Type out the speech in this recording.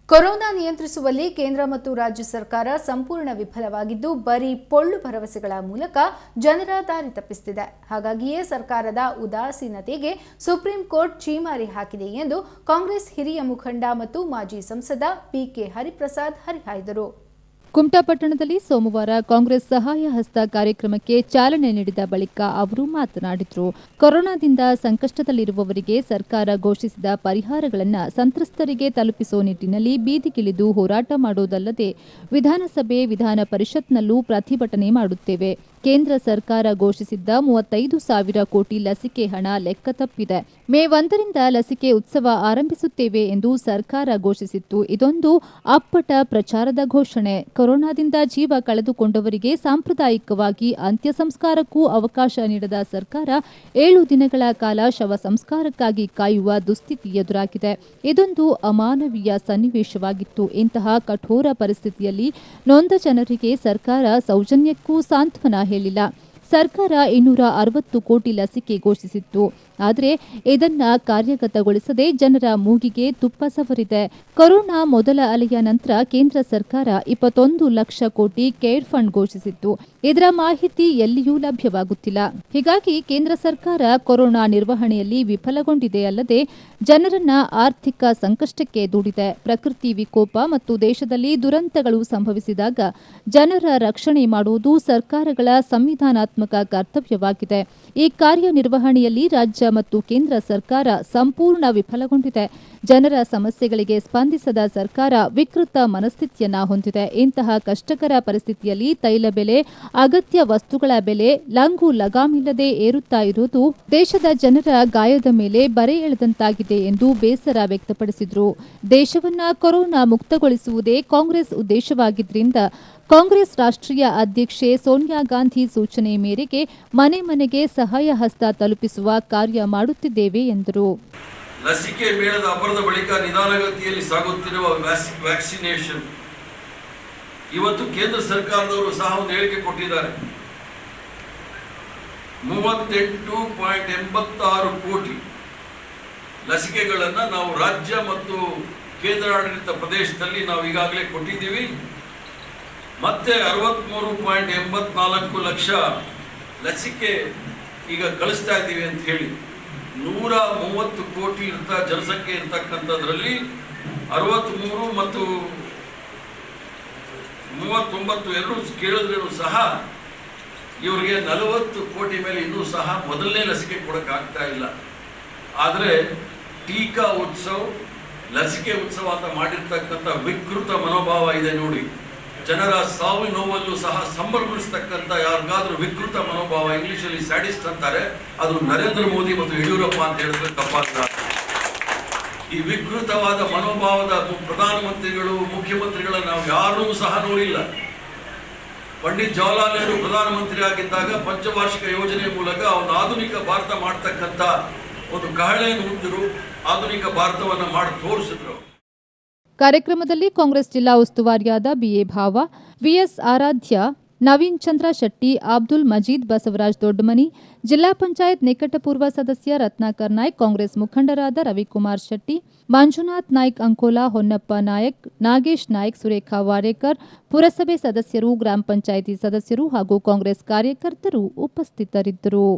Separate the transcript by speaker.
Speaker 1: Corona ನಿಯಂತ್ರಿಸುವಲ್ಲಿ ಕೇಂದ್ರ ಮತ್ತು ರಾಜ್ಯ ಸರ್ಕಾರ ಸಂಪೂರ್ಣ ವಿಫಲವಾಗಿದ್ದು ಬರೀ ಪೊಳ್ಳು ಭರವಸೆಗಳ ಮೂಲಕ ಜನರ ದಾರಿ ತಪ್ಪಿಸುತ್ತಿದೆ. ಹಾಗಾಗಿಯೇ ಸರ್ಕಾರದ ಉದಾಸೀನತೆಗೆ ಸುಪ್ರೀಂ ಕೋರ್ಟ್ ಛೀಮಾರಿ ಹಾಕಿದೆ ಎಂದು ಕಾಂಗ್ರೆಸ್ ಹಿರಿಯ ಮುಖಂಡ ಮತ್ತು ಮಾಜಿ ಸಂಸದ ಪಿಕೆ ಹರಿಪ್ರಸಾದ್ ಹರಿಹಾಯ್ದರು.
Speaker 2: ಕುಮಟಾ ಪಟ್ಟಣದಲ್ಲಿ ಸೋಮವಾರ ಕಾಂಗ್ರೆಸ್ ಸಹಾಯ ಹಸ್ತ ಕಾರ್ಯಕ್ರಮಕ್ಕೆ ಚಾಲನೆ ನೀಡಿದ ಬಳಿಕ ಅವರು ಮಾತನಾಡಿದರು. ಕೊರೋನಾದಿಂದ ಸಂಕಷ್ಟದಲ್ಲಿರುವವರಿಗೆ ಸರ್ಕಾರ ಘೋಷಿಸಿದ ಪರಿಹಾರಗಳನ್ನು ಸಂತ್ರಸ್ತರಿಗೆ ತಲುಪಿಸುವ ನಿಟ್ಟಿನಲ್ಲಿ ಬೀದಿಗಿಳಿದು ಹೋರಾಟ ಮಾಡುವುದಲ್ಲದೆ ವಿಧಾನಸಭೆ ವಿಧಾನ ಪರಿಷತ್ನಲ್ಲೂ ಪ್ರತಿಭಟನೆ ಮಾಡುತ್ತೇವೆ. ಕೇಂದ್ರ ಸರ್ಕಾರ ಘೋಷಿಸಿದ್ದ 35,000 ಕೋಟಿ ಲಸಿಕೆ ಹಣ ಲೆಕ್ಕ ತಪ್ಪಿದೆ. ಮೇ 1ರಿಂದ ಲಸಿಕೆ ಉತ್ಸವ ಆರಂಭಿಸುತ್ತೇವೆ ಎಂದು ಸರ್ಕಾರ ಘೋಷಿಸಿತ್ತು. ಇದೊಂದು ಅಪ್ಪಟ ಪ್ರಚಾರದ ಘೋಷಣೆ. ಕೊರೋನಾದಿಂದ ಜೀವ ಕಳೆದುಕೊಂಡವರಿಗೆ ಸಾಂಪ್ರದಾಯಿಕವಾಗಿ ಅಂತ್ಯ ಸಂಸ್ಕಾರಕ್ಕೂ ಅವಕಾಶ ನೀಡದ ಸರ್ಕಾರ 7 ದಿನಗಳ ಕಾಲ ಶವ ಸಂಸ್ಕಾರಕ್ಕಾಗಿ ಕಾಯುವ ದುಸ್ಥಿತಿ ಎದುರಾಗಿದೆ. ಇದೊಂದು ಅಮಾನವೀಯ ಸನ್ನಿವೇಶವಾಗಿತ್ತು. ಇಂತಹ ಕಠೋರ ಪರಿಸ್ಥಿತಿಯಲ್ಲಿ ನೊಂದ ಜನರಿಗೆ ಸರ್ಕಾರ ಸೌಜನ್ಯಕ್ಕೂ ಸಾಂತ್ವನ ಹೇಳಿಲ್ಲ. ಸರ್ಕಾರ 260 ಕೋಟಿ ಲಸಿಕೆ ಘೋಷಿಸಿತ್ತು. ಆದರೆ ಇದನ್ನ ಕಾರ್ಯಗತಗೊಳಿಸದೆ ಜನರ ಮೂಗಿಗೆ ತುಪ್ಪ ಸವರಿದೆ. ಕೊರೋನಾ ಮೊದಲ ಅಲೆಯ ನಂತರ ಕೇಂದ್ರ ಸರ್ಕಾರ 21 ಲಕ್ಷ ಕೋಟಿ ಕೇರ್ ಫಂಡ್ ಘೋಷಿಸಿತ್ತು. ಇದರ ಮಾಹಿತಿ ಎಲ್ಲಿಯೂ ಲಭ್ಯವಾಗುತ್ತಿಲ್ಲ. ಹೀಗಾಗಿ ಕೇಂದ್ರ ಸರ್ಕಾರ ಕೊರೋನಾ ನಿರ್ವಹಣೆಯಲ್ಲಿ ವಿಫಲಗೊಂಡಿದೆ ಅಲ್ಲದೆ ಜನರನ್ನ ಆರ್ಥಿಕ ಸಂಕಷ್ಟಕ್ಕೆ ದೂಡಿದೆ. ಪ್ರಕೃತಿ ವಿಕೋಪ ಮತ್ತು ದೇಶದಲ್ಲಿ ದುರಂತಗಳು ಸಂಭವಿಸಿದಾಗ ಜನರ ರಕ್ಷಣೆ ಮಾಡುವುದು ಸರ್ಕಾರಗಳ ಸಂವಿಧಾನಾತ್ಮಕ ಕರ್ತವ್ಯವಾಗಿದೆ. ಈ ಕಾರ್ಯನಿರ್ವಹಣೆಯಲ್ಲಿ ರಾಜ್ಯ ಮತ್ತು ಕೇಂದ್ರ ಸರ್ಕಾರ ಸಂಪೂರ್ಣ ವಿಫಲಗೊಂಡಿದೆ. ಜನರ ಸಮಸ್ಯೆಗಳಿಗೆ ಸ್ಪಂದಿಸದ ಸರ್ಕಾರ ವಿಕೃತ ಮನಸ್ಥಿತಿಯನ್ನ ಹೊಂದಿದೆ. ಇಂತಹ ಕಷ್ಟಕರ ಪರಿಸ್ಥಿತಿಯಲ್ಲಿ ತೈಲ ಬೆಲೆ, ಅಗತ್ಯ ವಸ್ತುಗಳ ಬೆಲೆ ಲಂಗು ಲಗಾಮಿಲ್ಲದೆ ಏರುತ್ತಾ ಇರುವುದು ದೇಶದ ಜನರ ಗಾಯದ ಮೇಲೆ ಬರೆ ಎಳೆದಂತಾಗಿದೆ ಎಂದು ಬೇಸರ ವ್ಯಕ್ತಪಡಿಸಿದರು. ದೇಶವನ್ನ ಕೊರೋನಾ ಮುಕ್ತಗೊಳಿಸುವುದೇ ಕಾಂಗ್ರೆಸ್ ಉದ್ದೇಶವಾಗಿದ್ದರಿಂದ ಕಾಂಗ್ರೆಸ್ ರಾಷ್ಟ್ರೀಯ ಅಧ್ಯಕ್ಷೆ ಸೋನಿಯಾ ಗಾಂಧಿ ಸೂಚನೆ ಮೇರೆಗೆ ಮನೆ ಮನೆಗೆ ಸಹಾಯ ಹಸ್ತ ತಲುಪಿಸುವ ಕಾರ್ಯ ಮಾಡುತ್ತಿದ್ದೇವೆ ಎಂದರು.
Speaker 3: ಲಸಿಕೆ ಮೇಳದ ಅಬ್ಬರದ ಬಳಿಕ ನಿಧಾನಗತಿಯಲ್ಲಿ ಸಾಗುತ್ತಿರುವ ವ್ಯಾಕ್ಸಿನೇಷನ್ ಇವತ್ತು ಕೇಂದ್ರ ಸರ್ಕಾರದವರು ಸಹ ಒಂದು ಹೇಳಿಕೆ ಕೊಟ್ಟಿದ್ದಾರೆ. 38.86 ಕೋಟಿ ಲಸಿಕೆಗಳನ್ನು ನಾವು ರಾಜ್ಯ ಮತ್ತು ಕೇಂದ್ರಾಡಳಿತ ಪ್ರದೇಶದಲ್ಲಿ ನಾವು ಈಗಾಗಲೇ ಕೊಟ್ಟಿದ್ದೀವಿ. ಮತ್ತೆ 63.84 ಲಕ್ಷ ಲಸಿಕೆ ಈಗ ಕಳಿಸ್ತಾ ಇದ್ದೀವಿ ಅಂತ ಹೇಳಿ 130 ಕೋಟಿ ಜನಸಂಖ್ಯೆ ಇರ್ತಕ್ಕಂಥದ್ರಲ್ಲಿ 63 ಮತ್ತು 39 ಎರಡೂ ಕೇಳಿದ್ರೂ ಸಹ ಇವರಿಗೆ 40 ಕೋಟಿ ಮೇಲೆ ಇನ್ನೂ ಸಹ ಮೊದಲನೇ ಲಸಿಕೆ ಕೊಡೋಕ್ಕಾಗ್ತಾ ಇಲ್ಲ. ಆದರೆ ಟೀಕಾ ಉತ್ಸವ, ಲಸಿಕೆ ಉತ್ಸವ ಅಂತ ಮಾಡಿರ್ತಕ್ಕಂಥ ವಿಕೃತ ಮನೋಭಾವ ಇದೆ ನೋಡಿ. ಜನರ ಸಾವು ನೋವಲ್ಲೂ ಸಹ ಸಂಭ್ರಮಿಸ್ತಕ್ಕಂಥ ಯಾರಿಗಾದ್ರೂ ವಿಕೃತ ಮನೋಭಾವ, ಇಂಗ್ಲಿಷಲ್ಲಿ ಸ್ಯಾಡಿಸ್ಟ್ ಅಂತಾರೆ, ಅದು ನರೇಂದ್ರ ಮೋದಿ ಮತ್ತು ಯಡಿಯೂರಪ್ಪ ಅಂತ ಹೇಳಿದ್ರೆ ತಪ್ಪಾಗ್ತದೆ. ಈ ವಿಕೃತವಾದ ಮನೋಭಾವದ ಪ್ರಧಾನಮಂತ್ರಿಗಳು, ಮುಖ್ಯಮಂತ್ರಿಗಳನ್ನ ನಾವು ಯಾರೂ ಸಹ ನೋಡಿಲ್ಲ. ಪಂಡಿತ್ ಜವಾಹರ್ಲಾಲ್ ನೆಹರು ಪ್ರಧಾನಮಂತ್ರಿ ಆಗಿದ್ದಾಗ ಪಂಚವಾರ್ಷಿಕ ಯೋಜನೆ ಮೂಲಕ ಅವನು ಆಧುನಿಕ ಭಾರತ ಮಾಡ್ತಕ್ಕಂಥ ಒಂದು ಕಹಳೆಯನ್ನು ಹುಟ್ಟಿದ್ರು, ಆಧುನಿಕ ಭಾರತವನ್ನು ಮಾಡಿ ತೋರಿಸಿದ್ರು.
Speaker 2: ಕಾರ್ಯಕ್ರಮದಲ್ಲಿ ಕಾಂಗ್ರೆಸ್ ಜಿಲ್ಲಾ ಉಸ್ತುವಾರಿಯಾದ ಬಿಎ ಭಾವ, ವಿಎಸ್ ಆರಾಧ್ಯ, ನವೀನ್ ಚಂದ್ರ ಶೆಟ್ಟಿ, ಅಬ್ದುಲ್ ಮಜೀದ್, ಬಸವರಾಜ್ ದೊಡ್ಡಮನಿ, ಜಿಲ್ಲಾ ಪಂಚಾಯತ್ ನಿಕಟಪೂರ್ವ ಸದಸ್ಯ ರತ್ನಾಕರ್ ನಾಯ್ಕ್, ಕಾಂಗ್ರೆಸ್ ಮುಖಂಡರಾದ ರವಿಕುಮಾರ್ ಶೆಟ್ಟಿ, ಮಂಜುನಾಥ್ ನಾಯ್ಕ್ ಅಂಕೋಲಾ, ಹೊನ್ನಪ್ಪ ನಾಯಕ್, ನಾಗೇಶ್ ನಾಯ್ಕ್, ಸುರೇಖಾ ವಾರೇಕರ್, ಪುರಸಭೆ ಸದಸ್ಯರು, ಗ್ರಾಮ ಪಂಚಾಯಿತಿ ಸದಸ್ಯರು ಹಾಗೂ ಕಾಂಗ್ರೆಸ್ ಕಾರ್ಯಕರ್ತರು ಉಪಸ್ಥಿತರಿದ್ದರು.